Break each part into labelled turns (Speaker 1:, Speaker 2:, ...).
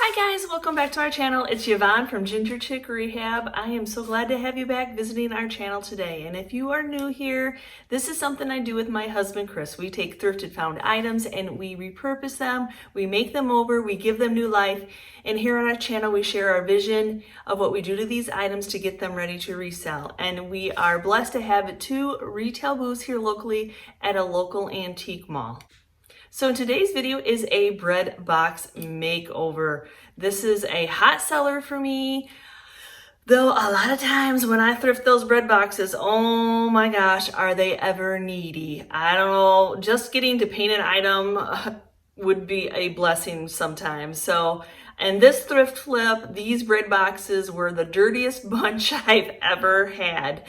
Speaker 1: Hi guys, welcome back to our channel. It's Yvonne from Ginger Chick Rehab. I am so glad to have you back visiting our channel today. And if you are new here, this is something I do with my husband Chris. We take thrifted found items and we repurpose them, we make them over, we give them new life. And here on our channel, we share our vision of what we do to these items to get them ready to resell. And we are blessed to have 2 retail booths here locally at a local antique mall. So today's video is a bread box makeover. This is a hot seller for me. Though a lot of times when I thrift those bread boxes, oh my gosh, are they ever needy? I don't know, just getting to paint an item would be a blessing sometimes. So in this thrift flip, these bread boxes were the dirtiest bunch I've ever had.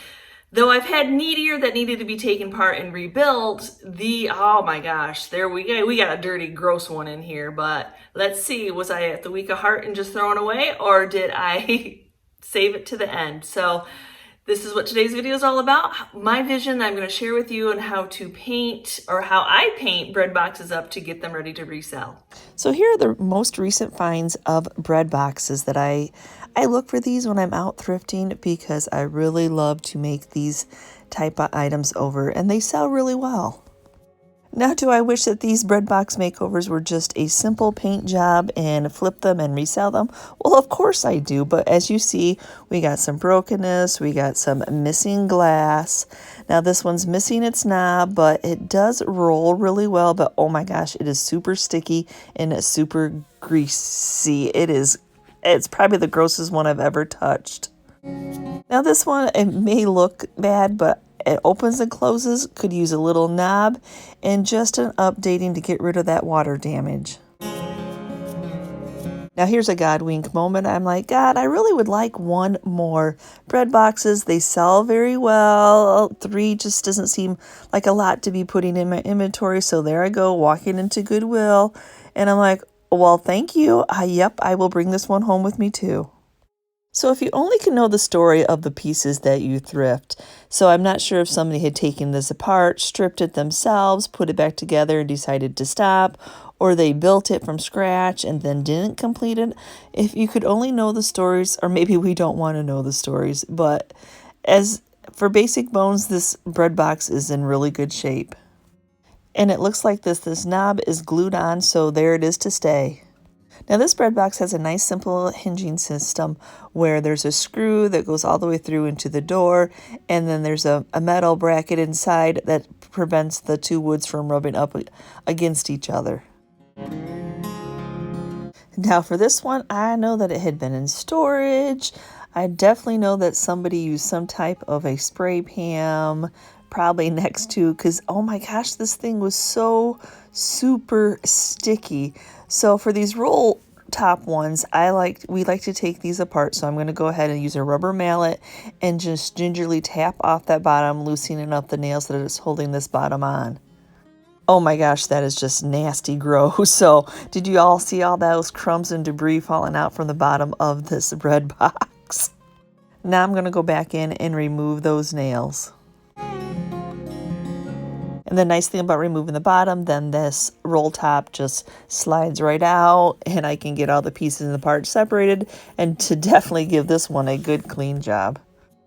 Speaker 1: Though I've had needier that needed to be taken apart and rebuilt, oh my gosh, there we got a dirty, gross one in here. But let's see, was I at the weak of heart and just throwing away, or did I save it to the end? So this is what today's video is all about. My vision I'm going to share with you on how to paint, or how I paint bread boxes up to get them ready to resell.
Speaker 2: So here are the most recent finds of bread boxes that I look for these when I'm out thrifting because I really love to make these type of items over and they sell really well. Now, do I wish that these bread box makeovers were just a simple paint job and flip them and resell them? Well, of course I do, but as you see, we got some brokenness, we got some missing glass. Now this one's missing its knob, but it does roll really well, but oh my gosh, it is super sticky and it's super greasy. It's probably the grossest one I've ever touched. Now this one, it may look bad, but it opens and closes, could use a little knob and just an updating to get rid of that water damage. Now here's a God wink moment. I'm like, God, I really would like one more. Bread boxes, they sell very well. 3 just doesn't seem like a lot to be putting in my inventory. So there I go, walking into Goodwill. And I'm like, well, thank you. Yep, I will bring this one home with me too. So if you only can know the story of the pieces that you thrift. So I'm not sure if somebody had taken this apart, stripped it themselves, put it back together and decided to stop, or they built it from scratch and then didn't complete it. If you could only know the stories, or maybe we don't want to know the stories, but as for basic bones, this bread box is in really good shape. And it looks like this knob is glued on, so there it is to stay. Now this bread box has a nice simple hinging system where there's a screw that goes all the way through into the door, and then there's a metal bracket inside that prevents the 2 woods from rubbing up against each other. Now for this one, I know that it had been in storage. I definitely know that somebody used some type of a spray pan, probably next to, because oh my gosh, this thing was so super sticky. So for these roll top ones, we like to take these apart. So I'm going to go ahead and use a rubber mallet and just gingerly tap off that bottom, loosening up the nails that is holding this bottom on. Oh my gosh, that is just nasty gross. So did you all see all those crumbs and debris falling out from the bottom of this bread box? Now I'm going to go back in and remove those nails. And the nice thing about removing the bottom, then this roll top just slides right out and I can get all the pieces and the parts separated and to definitely give this one a good clean job.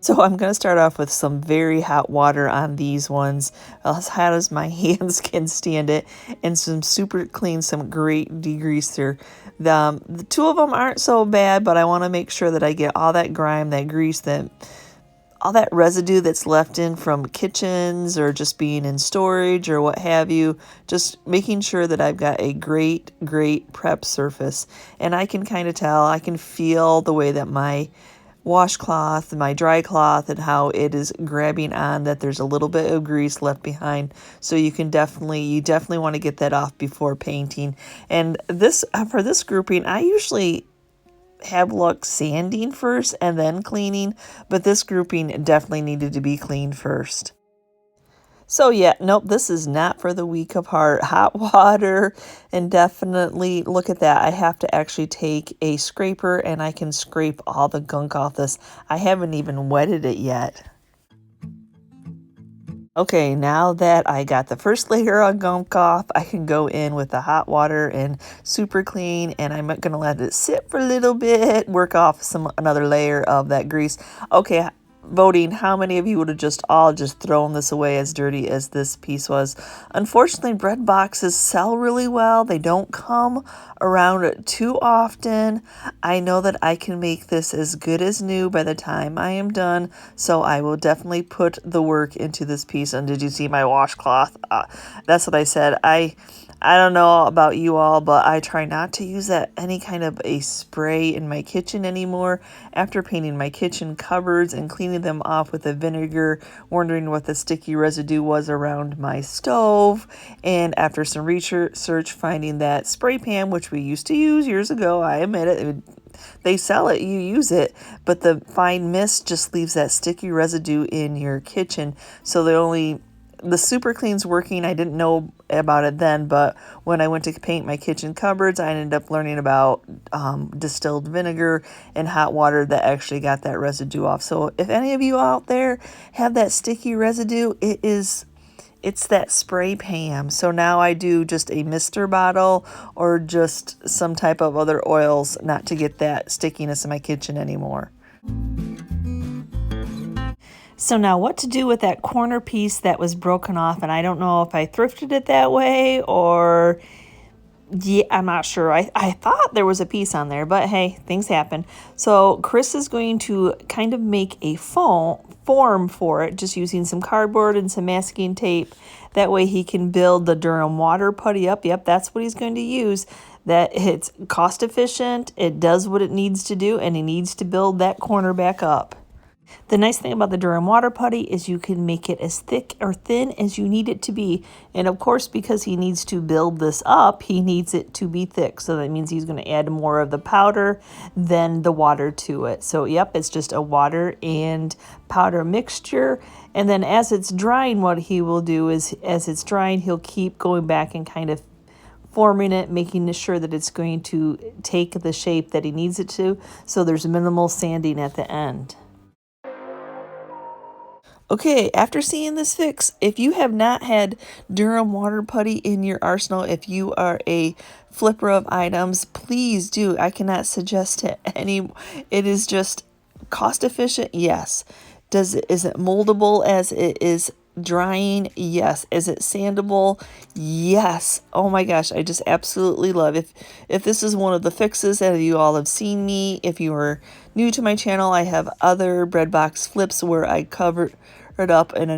Speaker 2: So I'm going to start off with some very hot water on these ones, as hot as my hands can stand it, and some Superclean, some great degreaser. The 2 of them aren't so bad, but I want to make sure that I get all that grime, that grease, all that residue that's left in from kitchens or just being in storage or what have you, just making sure that I've got a great prep surface. And I can kind of tell, I can feel the way that my washcloth, my dry cloth, and how it is grabbing on, that there's a little bit of grease left behind. So you definitely want to get that off before painting. And for this grouping, I usually have luck sanding first and then cleaning, but this grouping definitely needed to be cleaned first. So yeah, nope, this is not for the weak of heart. Hot water, and definitely look at that. I have to actually take a scraper and I can scrape all the gunk off this. I haven't even wetted it yet. Okay, now that I got the first layer of gunk off, I can go in with the hot water and Superclean, and I'm gonna let it sit for a little bit, work off another layer of that grease. Okay, voting, how many of you would have just all thrown this away as dirty as this piece was? Unfortunately, bread boxes sell really well. They don't come around too often. I know that I can make this as good as new by the time I am done, so I will definitely put the work into this piece. And did you see my washcloth? That's what I said. I don't know about you all, but I try not to use any kind of a spray in my kitchen anymore. After painting my kitchen cupboards and cleaning them off with a vinegar, wondering what the sticky residue was around my stove, and after some research finding that spray pan, which we used to use years ago, I admit it, they sell it, you use it, but the fine mist just leaves that sticky residue in your kitchen. So the Superclean's working. I didn't know about it then, but when I went to paint my kitchen cupboards, I ended up learning about distilled vinegar and hot water that actually got that residue off. So if any of you out there have that sticky residue, it's that spray pan. So now I do just a mister bottle or just some type of other oils not to get that stickiness in my kitchen anymore. So now what to do with that corner piece that was broken off, and I don't know if I thrifted it that way or, yeah, I'm not sure. I thought there was a piece on there, but hey, things happen. So Chris is going to kind of make a form for it, just using some cardboard and some masking tape. That way he can build the Durham water putty up. Yep, that's what he's going to use. That it's cost efficient, it does what it needs to do, and he needs to build that corner back up. The nice thing about the Durham water putty is you can make it as thick or thin as you need it to be. And of course, because he needs to build this up, he needs it to be thick. So that means he's going to add more of the powder than the water to it. So yep, it's just a water and powder mixture. And then as it's drying, what he will do is as it's drying, he'll keep going back and kind of forming it, making sure that it's going to take the shape that he needs it to. So there's minimal sanding at the end. Okay, after seeing this fix, if you have not had Durham water putty in your arsenal, if you are a flipper of items, please do. I cannot suggest it any. It is just cost efficient, yes. Is it moldable as it is drying? Yes. Is it sandable? Yes. Oh my gosh, I just absolutely love it. If this is one of the fixes that you all have seen me, if you are new to my channel, I have other bread box flips where I covered up an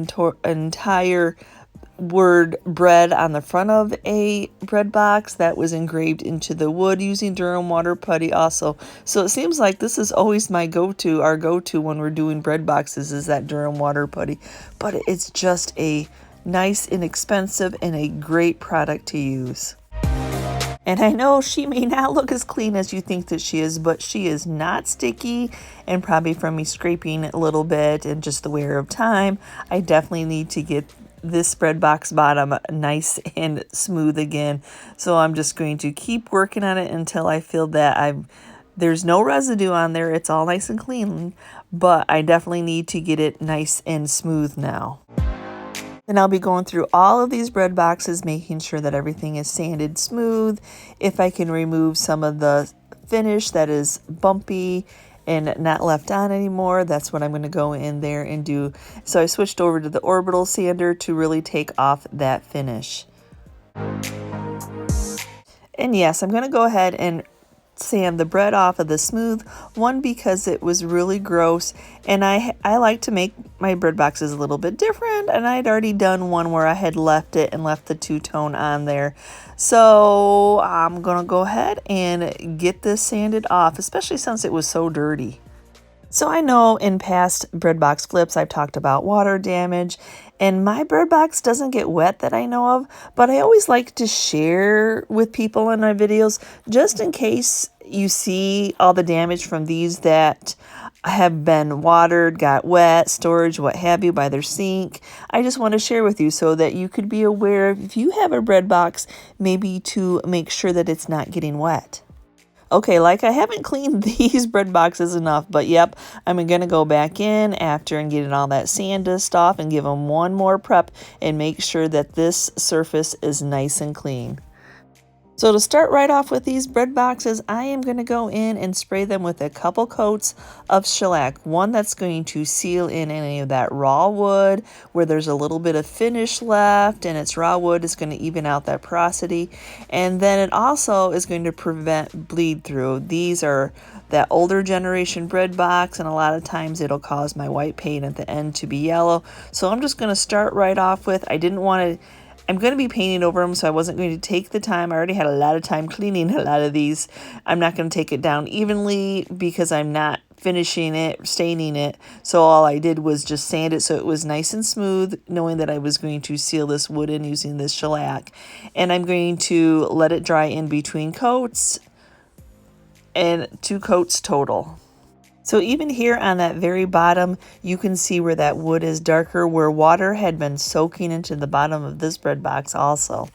Speaker 2: entire word bread on the front of a bread box that was engraved into the wood using Durham water putty also. So it seems like this is always our go-to when we're doing bread boxes is that Durham water putty. But it's just a nice, inexpensive, and a great product to use. And I know she may not look as clean as you think that she is, but she is not sticky, and probably from me scraping a little bit and just the wear of time, I definitely need to get this bread box bottom nice and smooth again. So I'm just going to keep working on it until I feel that there's no residue on there. It's all nice and clean, but I definitely need to get it nice and smooth now. Then I'll be going through all of these bread boxes, making sure that everything is sanded smooth. If I can remove some of the finish that is bumpy and not left on anymore, that's what I'm going to go in there and do. So I switched over to the orbital sander to really take off that finish. And yes, I'm going to go ahead and sand the bread off of the smooth one because it was really gross, and I like to make my bread boxes a little bit different, and I'd already done one where I had left the two-tone on there. So I'm gonna go ahead and get this sanded off, especially since it was so dirty. So I know in past bread box flips I've talked about water damage, and my bread box doesn't get wet that I know of, but I always like to share with people in my videos just in case you see all the damage from these that have been watered, got wet, storage, what have you, by their sink. I just want to share with you so that you could be aware if you have a bread box, maybe to make sure that it's not getting wet. Okay, like I haven't cleaned these bread boxes enough, but yep, I'm going to go back in after and get all that sand dust off and give them one more prep and make sure that this surface is nice and clean. So to start right off with these bread boxes, I am going to go in and spray them with a couple coats of shellac. One that's going to seal in any of that raw wood where there's a little bit of finish left, and it's raw wood is going to even out that porosity. And then it also is going to prevent bleed through. These are that older generation bread box, and a lot of times it'll cause my white paint at the end to be yellow. So I'm just going to start right off with, I'm going to be painting over them, so I wasn't going to take the time. I already had a lot of time cleaning a lot of these. I'm not going to take it down evenly because I'm not finishing it, staining it. So all I did was just sand it so it was nice and smooth, knowing that I was going to seal this wood in using this shellac. And I'm going to let it dry in between coats, and 2 coats total. So even here on that very bottom, you can see where that wood is darker, where water had been soaking into the bottom of this bread box also.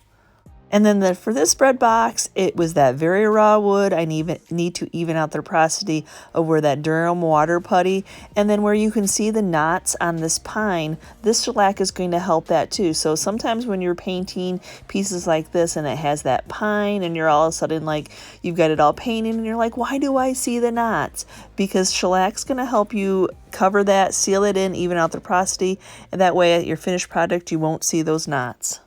Speaker 2: And then for this bread box, it was that very raw wood. I need to even out the porosity of where that Durham water putty. And then where you can see the knots on this pine, this shellac is going to help that too. So sometimes when you're painting pieces like this and it has that pine and you're all of a sudden like, you've got it all painted and you're like, why do I see the knots? Because shellac's going to help you cover that, seal it in, even out the porosity. And that way at your finished product, you won't see those knots.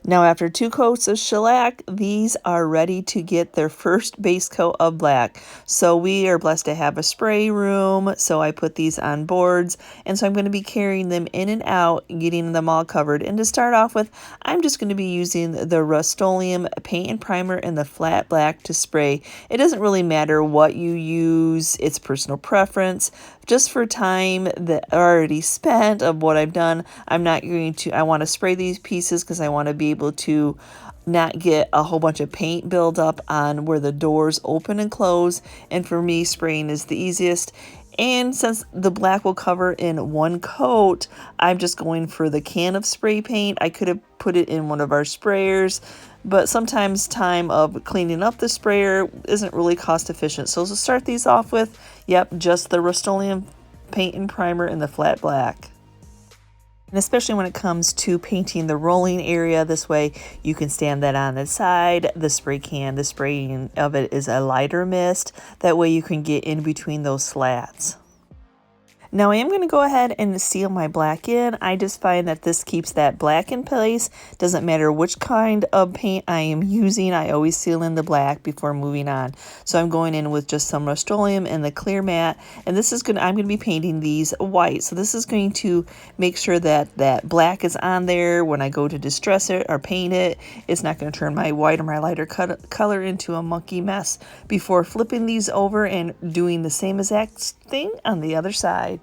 Speaker 2: Now after 2 coats of shellac, these are ready to get their first base coat of black. So we are blessed to have a spray room, so I put these on boards, and so I'm going to be carrying them in and out, getting them all covered. And to start off with, I'm just going to be using the Rust-Oleum paint and primer in the flat black to spray. It doesn't really matter what you use, it's personal preference. Just for time that I already spent of what I've done, I want to spray these pieces because I want to be able to not get a whole bunch of paint build up on where the doors open and close. And for me, spraying is the easiest. And since the black will cover in 1 coat, I'm just going for the can of spray paint. I could have put it in one of our sprayers, but sometimes time of cleaning up the sprayer isn't really cost efficient. So to start these off with, yep, just the Rust-Oleum paint and primer in the flat black. And especially when it comes to painting the rolling area, this way you can stand that on the side. The spraying of it is a lighter mist. That way you can get in between those slats. Now I am going to go ahead and seal my black in. I just find that this keeps that black in place. Doesn't matter which kind of paint I am using, I always seal in the black before moving on. So I'm going in with just some Rust-Oleum and the clear matte, and I'm going to be painting these white. So this is going to make sure that that black is on there when I go to distress it or paint it. It's not going to turn my white or my lighter color into a monkey mess before flipping these over and doing the same exact thing on the other side.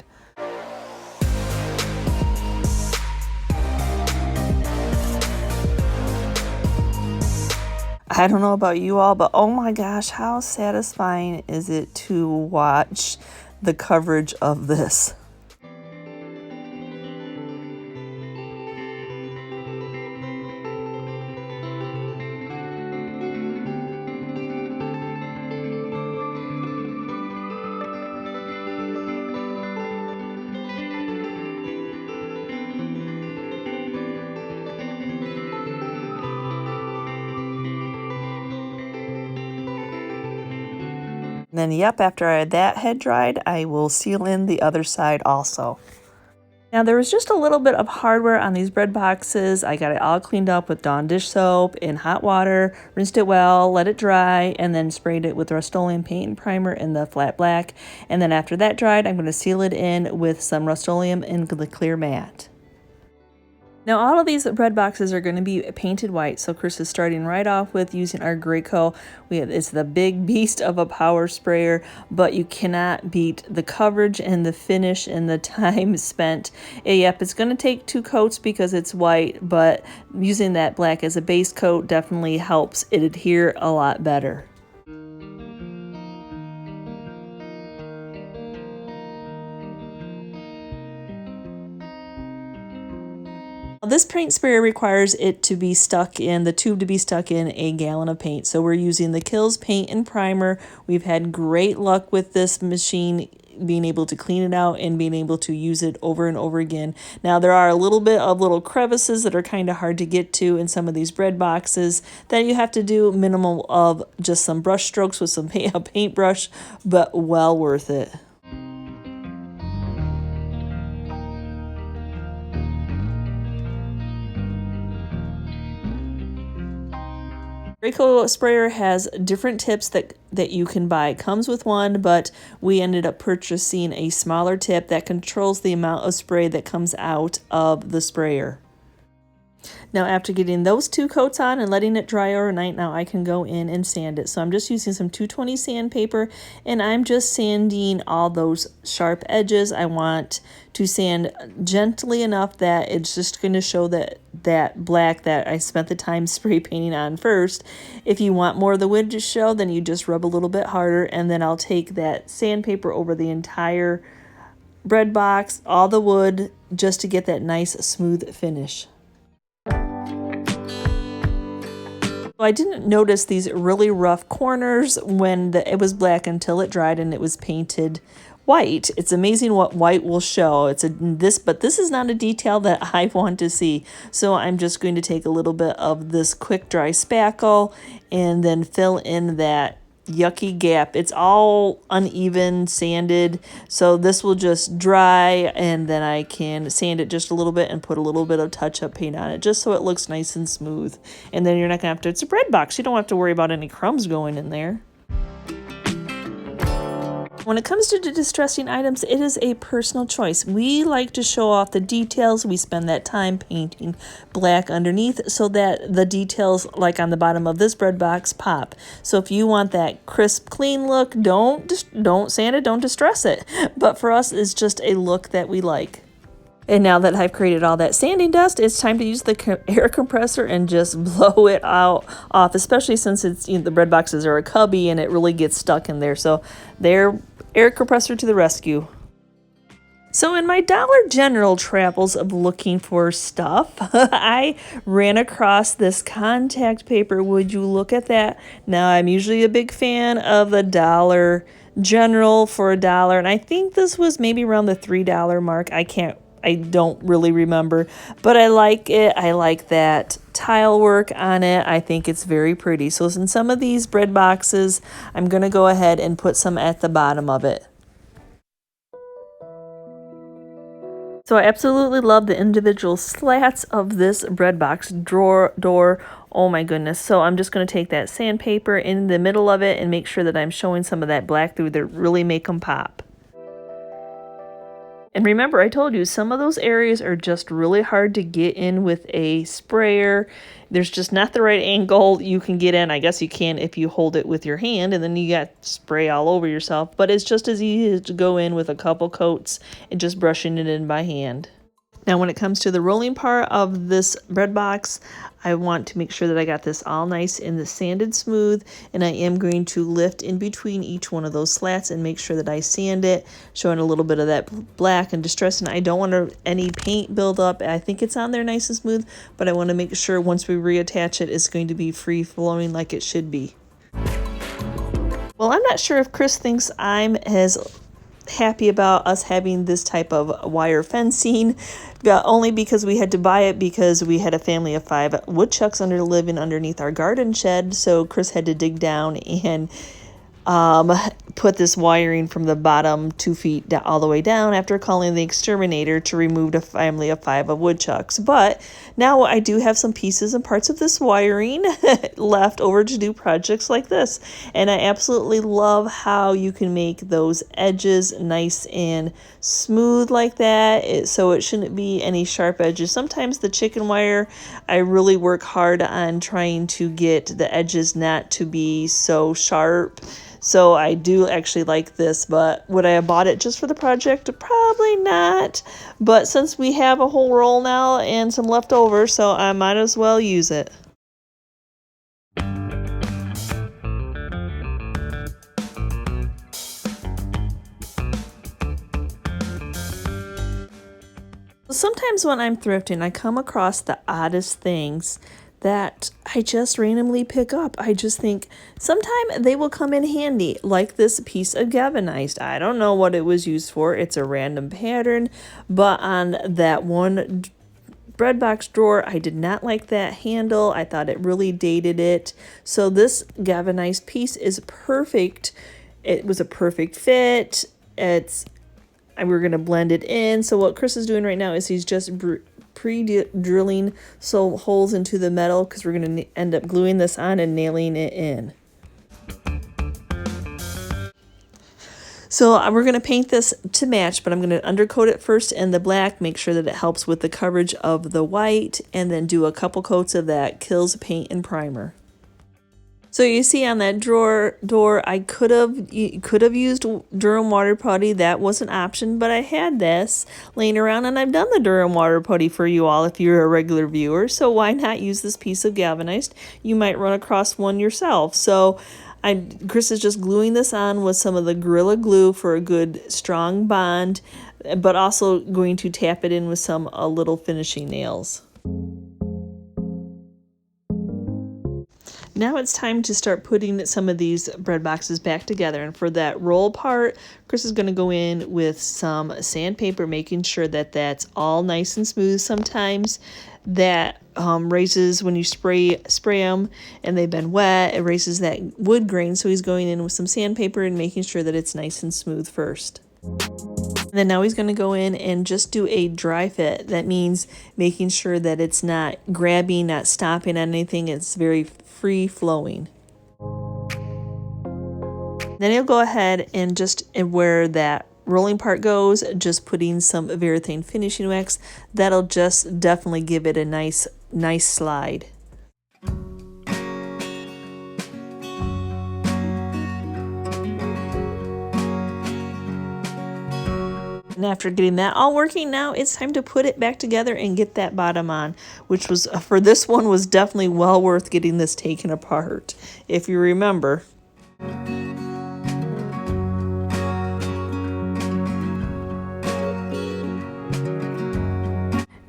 Speaker 2: I don't know about you all, but oh my gosh, how satisfying is it to watch the coverage of this? And then, yep, after that had dried, I will seal in the other side also. Now there was just a little bit of hardware on these bread boxes. I got it all cleaned up with Dawn dish soap in hot water, rinsed it well, let it dry, and then sprayed it with Rust-Oleum paint and primer in the flat black. And then after that dried, I'm going to seal it in with some Rust-Oleum in the clear matte. Now all of these bread boxes are going to be painted white, so Chris is starting right off with using our Graco. It's the big beast of a power sprayer, but you cannot beat the coverage and the finish and the time spent. Yep, it's going to take 2 coats because it's white, but using that black as a base coat definitely helps it adhere a lot better. this paint sprayer requires it to be stuck in, the tube to be stuck in a gallon of paint. So we're using the Kilz paint and primer. We've had great luck with this machine, being able to clean it out and being able to use it over and over again. Now there are a little bit of little crevices that are kind of hard to get to in some of these bread boxes that you have to do minimal of just some brush strokes with some a paintbrush, but well worth it. Graco sprayer has different tips that you can buy. It comes with one, but we ended up purchasing a smaller tip that controls the amount of spray that comes out of the sprayer. Now after getting those 2 coats on and letting it dry overnight, now I can go in and sand it. So I'm just using some 220 sandpaper, and I'm just sanding all those sharp edges. I want to sand gently enough that it's just going to show that black that I spent the time spray painting on first. If you want more of the wood to show, then you just rub a little bit harder, and then I'll take that sandpaper over the entire bread box, all the wood, just to get that nice smooth finish. I didn't notice these really rough corners when it was black until it dried and it was painted white. It's amazing what white will show. But this is not a detail that I want to see. So I'm just going to take a little bit of this quick dry spackle and then fill in that yucky gap. It's all uneven sanded, so this will just dry, and then I can sand it just a little bit and put a little bit of touch-up paint on it just so it looks nice and smooth. And then you're not gonna have to, it's a bread box, you don't have to worry about any crumbs going in there. When it comes to distressing items, it is a personal choice. We like to show off the details. We spend that time painting black underneath so that the details, like on the bottom of this bread box, pop. So if you want that crisp, clean look, don't sand it, don't distress it. But for us, it's just a look that we like. And now that I've created all that sanding dust, it's time to use the air compressor and just blow it off, especially since it's, the bread boxes are a cubby and it really gets stuck in there. So there, air compressor to the rescue. So in my Dollar General travels of looking for stuff, I ran across this contact paper. Would you look at that? Now, I'm usually a big fan of the Dollar General for $1, and I think this was maybe around the $3 mark. I don't really remember, but I like it. I like that tile work on it. I think it's very pretty. So in some of these bread boxes, I'm going to go ahead and put some at the bottom of it. So I absolutely love the individual slats of this bread box door. Oh my goodness. So I'm just going to take that sandpaper in the middle of it and make sure that I'm showing some of that black through to really make them pop. And remember, I told you, some of those areas are just really hard to get in with a sprayer. There's just not the right angle you can get in. I guess you can if you hold it with your hand, and then you got spray all over yourself. But it's just as easy to go in with a couple coats and just brushing it in by hand. Now, when it comes to the rolling part of this bread box, I want to make sure that I got this all nice in the sanded smooth, and I am going to lift in between each one of those slats and make sure that I sand it, showing a little bit of that black and distress. And I don't want any paint build up. I think it's on there nice and smooth, but I want to make sure once we reattach it, it's going to be free flowing like it should be. Well, I'm not sure if Chris thinks I'm as happy about us having this type of wire fencing, but only because we had to buy it because we had a family of 5 woodchucks living underneath our garden shed. So Chris had to dig down and put this wiring from the bottom 2 feet all the way down after calling the exterminator to remove a family of 5 of woodchucks. But now I do have some pieces and parts of this wiring left over to do projects like this. And I absolutely love how you can make those edges nice and smooth like that. So it shouldn't be any sharp edges. Sometimes the chicken wire, I really work hard on trying to get the edges not to be so sharp. So I do actually like this, but would I have bought it just for the project? Probably not. But since we have a whole roll now and some left over, so I might as well use it. Sometimes when I'm thrifting, I come across the oddest things that I just randomly pick up. I just think sometime they will come in handy, like this piece of galvanized. I don't know what it was used for. It's a random pattern, but on that one bread box drawer, I did not like that handle. I thought it really dated it. So this galvanized piece is perfect. It was a perfect fit. We're going to blend it in. So what Chris is doing right now is he's just pre-drilling some holes into the metal because we're going to end up gluing this on and nailing it in. So we're going to paint this to match, but I'm going to undercoat it first in the black, make sure that it helps with the coverage of the white, and then do a couple coats of that Kilz paint and primer. So you see on that door, I could have used Durham water putty. That was an option, but I had this laying around, and I've done the Durham water putty for you all if you're a regular viewer. So why not use this piece of galvanized? You might run across one yourself. So Chris is just gluing this on with some of the Gorilla Glue for a good strong bond, but also going to tap it in with some little finishing nails. Now it's time to start putting some of these bread boxes back together. And for that roll part, Chris is going to go in with some sandpaper, making sure that that's all nice and smooth. Sometimes that raises when you spray them and they've been wet, it raises that wood grain. So he's going in with some sandpaper and making sure that it's nice and smooth first. And then now he's going to go in and just do a dry fit. That means making sure that it's not grabbing, not stopping on anything. It's very free flowing. Then he'll go ahead and just where that rolling part goes, just putting some Varathane finishing wax. That'll just definitely give it a nice slide. And after getting that all working, now it's time to put it back together and get that bottom on, which was, for this one, was definitely well worth getting this taken apart, if you remember.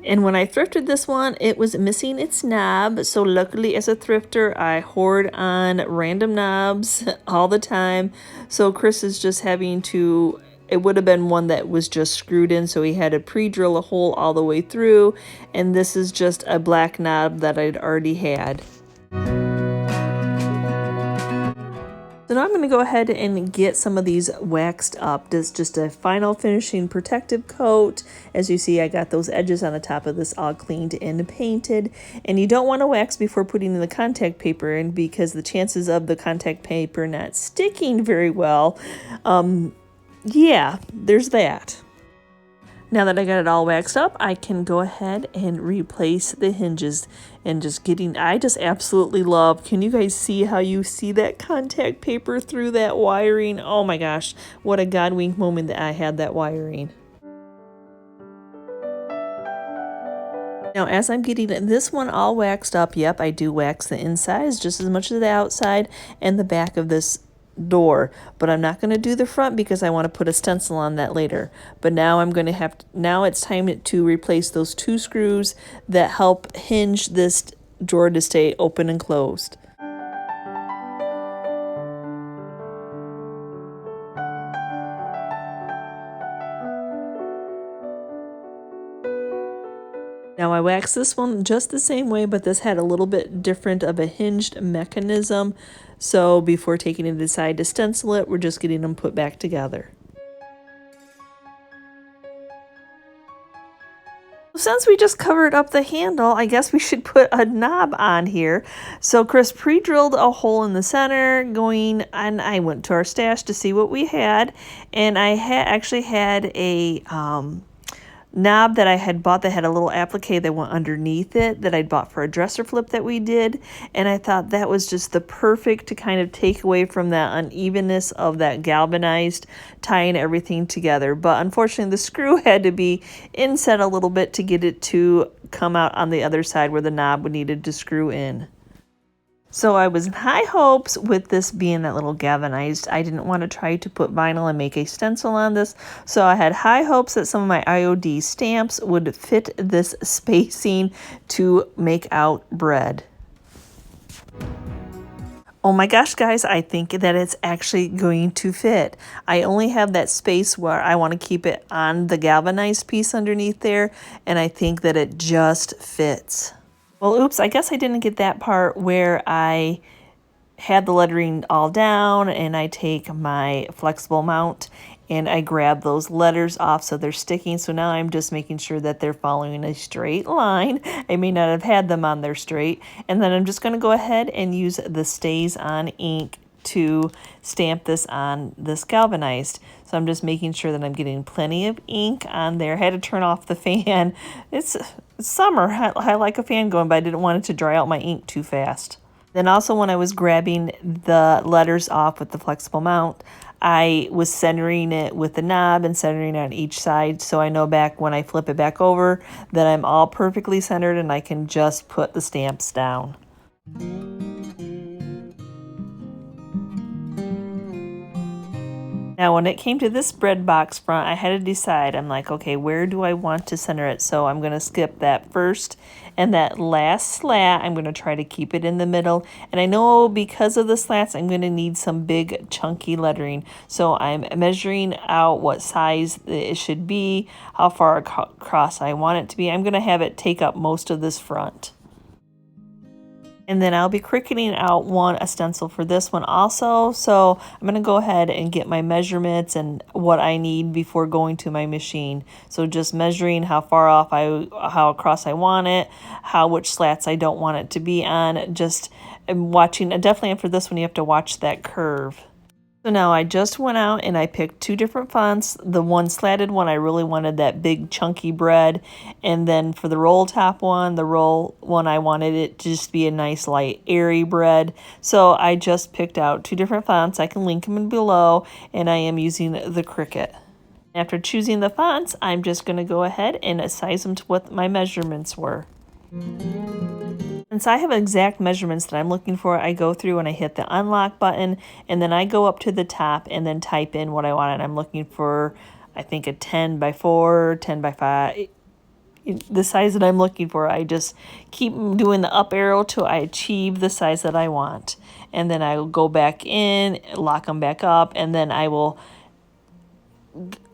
Speaker 2: And when I thrifted this one, it was missing its knob. So luckily, as a thrifter, I hoard on random knobs all the time. So Chris is just having to... It would have been one that was just screwed in, so he had to pre-drill a hole all the way through. And this is just a black knob that I'd already had. So now I'm going to go ahead and get some of these waxed up. This is just a final finishing protective coat. As you see, I got those edges on the top of this all cleaned and painted. And you don't want to wax before putting the contact paper in, because the chances of the contact paper not sticking very well, yeah, there's that. Now that I got it all waxed up, I can go ahead and replace the hinges and I just absolutely love, can you guys see how you see that contact paper through that wiring? Oh my gosh, what a God wink moment that I had that wiring. Now, as I'm getting this one all waxed up, yep, I do wax the insides just as much as the outside and the back of this door, but I'm not going to do the front because I want to put a stencil on that later. But now now it's time to replace those 2 screws that help hinge this drawer to stay open and closed. Now I waxed this one just the same way, but this had a little bit different of a hinged mechanism. So before taking it aside to stencil it, we're just getting them put back together. Since we just covered up the handle, I guess we should put a knob on here. So Chris pre-drilled a hole in the center and I went to our stash to see what we had. And I actually had a knob that I had bought that had a little applique that went underneath it that I'd bought for a dresser flip that we did, and I thought that was just the perfect to kind of take away from that unevenness of that galvanized tying everything together. But unfortunately the screw had to be inset a little bit to get it to come out on the other side where the knob needed to screw in. So I was in high hopes with this being that little galvanized. I didn't want to try to put vinyl and make a stencil on this. So I had high hopes that some of my IOD stamps would fit this spacing to make out bread. Oh my gosh, guys, I think that it's actually going to fit. I only have that space where I want to keep it on the galvanized piece underneath there, and I think that it just fits. Well, oops, I guess I didn't get that part where I had the lettering all down and I take my flexible mount and I grab those letters off so they're sticking. So now I'm just making sure that they're following a straight line. I may not have had them on there straight. And then I'm just going to go ahead and use the StazOn ink to stamp this on this galvanized. So I'm just making sure that I'm getting plenty of ink on there. I had to turn off the fan. It's summer. I like a fan going, but I didn't want it to dry out my ink too fast. Then also when I was grabbing the letters off with the flexible mount, I was centering it with the knob and centering it on each side, so I know back when I flip it back over that I'm all perfectly centered and I can just put the stamps down. Now, when it came to this bread box front, I had to decide. I'm like, okay, where do I want to center it? So I'm going to skip that first. And that last slat, I'm going to try to keep it in the middle. And I know because of the slats, I'm going to need some big chunky lettering. So I'm measuring out what size it should be, how far across I want it to be. I'm going to have it take up most of this front. And then I'll be Cricuting out a stencil for this one also. So I'm going to go ahead and get my measurements and what I need before going to my machine. So just measuring how far off how across I want it, which slats I don't want it to be on. Just watching, definitely for this one you have to watch that curve. So now I just went out and I picked two different fonts. The one slatted one, I really wanted that big chunky bread. And then for the roll top one, the roll one, I wanted it to just be a nice light airy bread. So I just picked out two different fonts. I can link them below, and I am using the Cricut. After choosing the fonts, I'm just going to go ahead and size them to what my measurements were. Since I have exact measurements that I'm looking for, I go through and I hit the unlock button, and then I go up to the top and then type in what I want. And I'm looking for, I think, a 10 by 4, 10 by 5, the size that I'm looking for. I just keep doing the up arrow till I achieve the size that I want. And then I will go back in, lock them back up, and then I will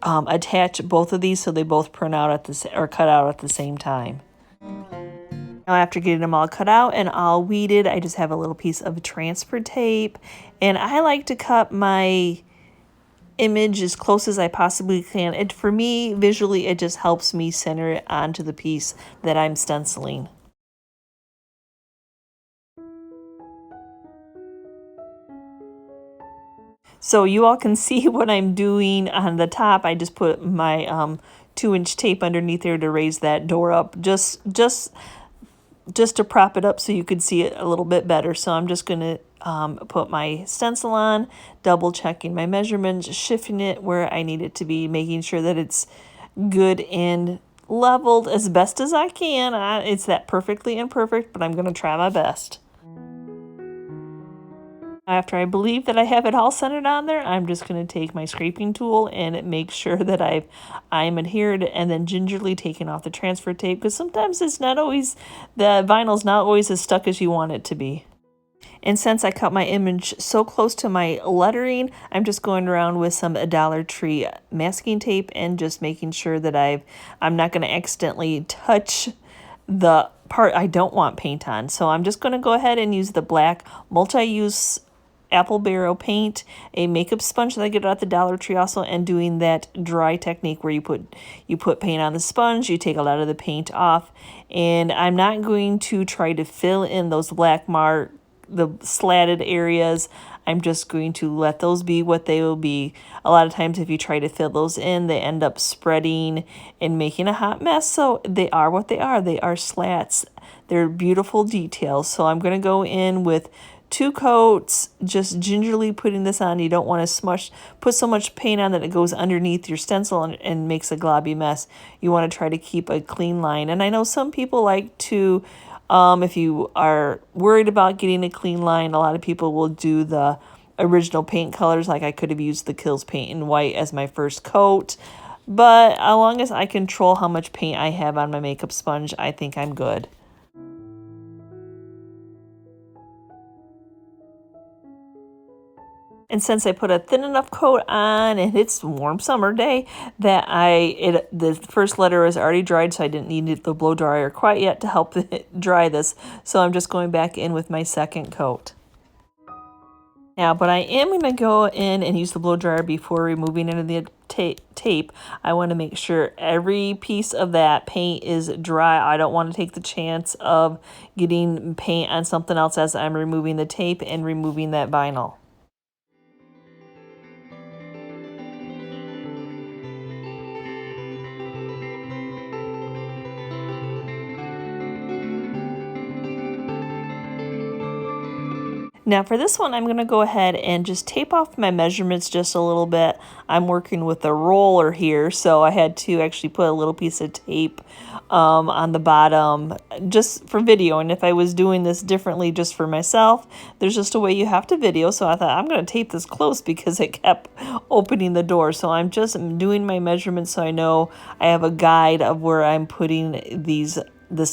Speaker 2: attach both of these so they both print out or cut out at the same time. Now after getting them all cut out and all weeded, I just have a little piece of transfer tape, and I like to cut my image as close as I possibly can. For me, visually, it just helps me center it onto the piece that I'm stenciling. So you all can see what I'm doing on the top. I just put my 2-inch tape underneath there to raise that door up, just to prop it up so you could see it a little bit better. So I'm just going to put my stencil on, double checking my measurements, shifting it where I need it to be, making sure that it's good and leveled as best as I can. It's that perfectly imperfect, but I'm going to try my best. After I believe that I have it all centered on there, I'm just going to take my scraping tool and make sure that I'm adhered, and then gingerly taking off the transfer tape, because sometimes the vinyl's not always as stuck as you want it to be. And since I cut my image so close to my lettering, I'm just going around with some Dollar Tree masking tape and just making sure that I'm not going to accidentally touch the part I don't want paint on. So I'm just going to go ahead and use the black multi-use apple barrel paint, a makeup sponge that I get at the Dollar Tree also, and doing that dry technique where you put paint on the sponge, you take a lot of the paint off, and I'm not going to try to fill in those black the slatted areas. I'm just going to let those be what they will be. A lot of times if you try to fill those in, they end up spreading and making a hot mess. So they are what they are. They are slats. They're beautiful details. So I'm going to go in with 2 coats, just gingerly putting this on. You don't want to put so much paint on that it goes underneath your stencil and makes a globby mess. You want to try to keep a clean line. And I know some people like to If you are worried about getting a clean line, a lot of people will do the original paint colors. Like I could have used the Kilz paint in white as my first coat. But as long as I control how much paint I have on my makeup sponge, I think I'm good. And since I put a thin enough coat on and it's a warm summer day that the first letter is already dried, so I didn't need the blow dryer quite yet to help it dry this. So I'm just going back in with my second coat. Now, but I am going to go in and use the blow dryer before removing any of the tape. I want to make sure every piece of that paint is dry. I don't want to take the chance of getting paint on something else as I'm removing the tape and removing that vinyl. Now for this one, I'm going to go ahead and just tape off my measurements just a little bit. I'm working with a roller here, so I had to actually put a little piece of tape on the bottom just for video. And if I was doing this differently just for myself, there's just a way you have to video. So I thought I'm going to tape this close because it kept opening the door. So I'm just doing my measurements so I know I have a guide of where I'm putting this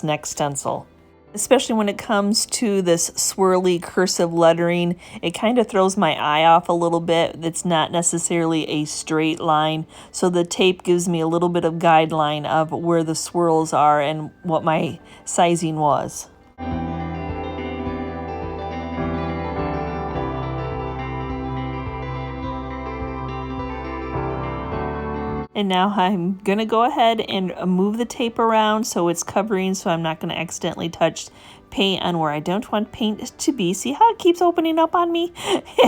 Speaker 2: next stencil. Especially when it comes to this swirly cursive lettering, it kind of throws my eye off a little bit. It's not necessarily a straight line, so the tape gives me a little bit of guideline of where the swirls are and what my sizing was. And now I'm going to go ahead and move the tape around so it's covering, so I'm not going to accidentally touch paint on where I don't want paint to be. See how it keeps opening up on me?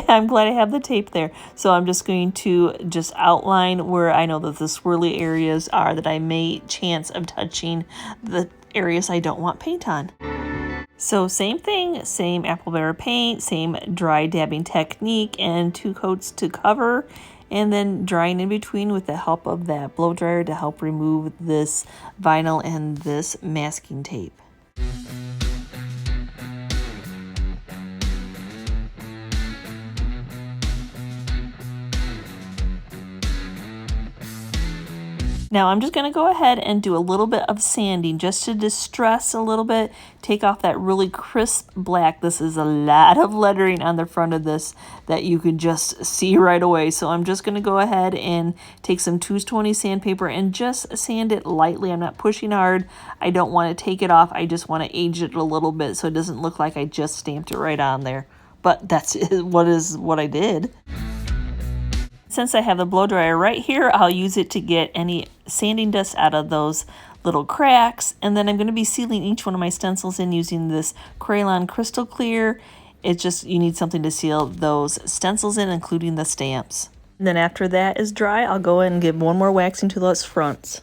Speaker 2: I'm glad I have the tape there. So I'm just going to outline where I know that the swirly areas are that I may chance of touching the areas I don't want paint on. So same thing, same apple bearer paint, same dry dabbing technique, and 2 coats to cover. And then drying in between with the help of that blow dryer to help remove this vinyl and this masking tape. Now I'm just going to go ahead and do a little bit of sanding just to distress a little bit, take off that really crisp black. This is a lot of lettering on the front of this that you can just see right away. So I'm just going to go ahead and take some 220 sandpaper and just sand it lightly. I'm not pushing hard. I don't want to take it off. I just want to age it a little bit so it doesn't look like I just stamped it right on there. But that's what I did. Since I have the blow dryer right here, I'll use it to get any sanding dust out of those little cracks. And then I'm going to be sealing each one of my stencils in using this Crayon Crystal Clear. It's just, you need something to seal those stencils in, including the stamps. And then after that is dry, I'll go in and give one more waxing to those fronts.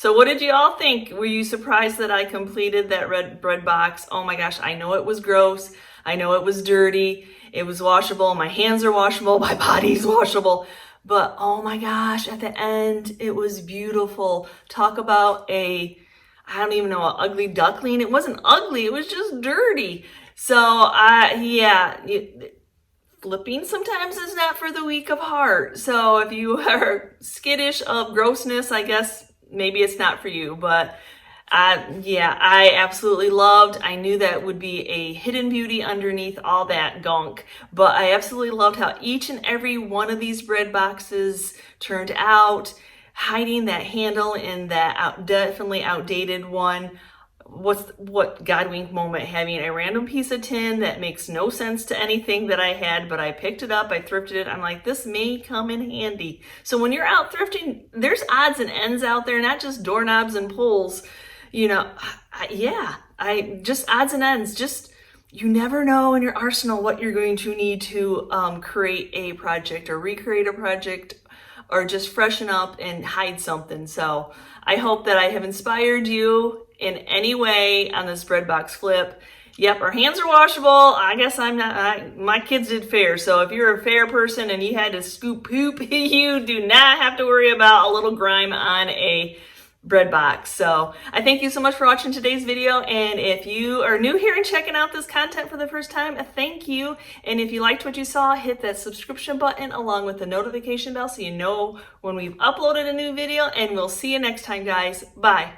Speaker 1: So what did you all think? Were you surprised that I completed that red bread box? Oh my gosh, I know it was gross. I know it was dirty. It was washable. My hands are washable. My body's washable. But oh my gosh, at the end, it was beautiful. Talk about I don't even know, an ugly duckling. It wasn't ugly. It was just dirty. So yeah, flipping sometimes is not for the weak of heart. So if you are skittish of grossness, I guess maybe it's not for you. But yeah, I absolutely loved. I knew that would be a hidden beauty underneath all that gunk. But I absolutely loved how each and every one of these bread boxes turned out, hiding that handle in that definitely outdated one. What God wink moment, having a random piece of tin that makes no sense to anything that I had, but I picked it up, I thrifted it. I'm like, this may come in handy. So when you're out thrifting, there's odds and ends out there, not just doorknobs and pulls. You know, just odds and ends. Just, you never know in your arsenal what you're going to need to create a project or recreate a project, or just freshen up and hide something. So I hope that I have inspired you in any way on this bread box flip. Yep, our hands are washable. I guess I'm not, my kids did fair. So if you're a fair person and you had to scoop poop, you do not have to worry about a little grime on a bread box. So I thank you so much for watching today's video. And if you are new here and checking out this content for the first time, thank you. And if you liked what you saw, hit that subscription button along with the notification bell so you know when we've uploaded a new video. And we'll see you next time, guys. Bye.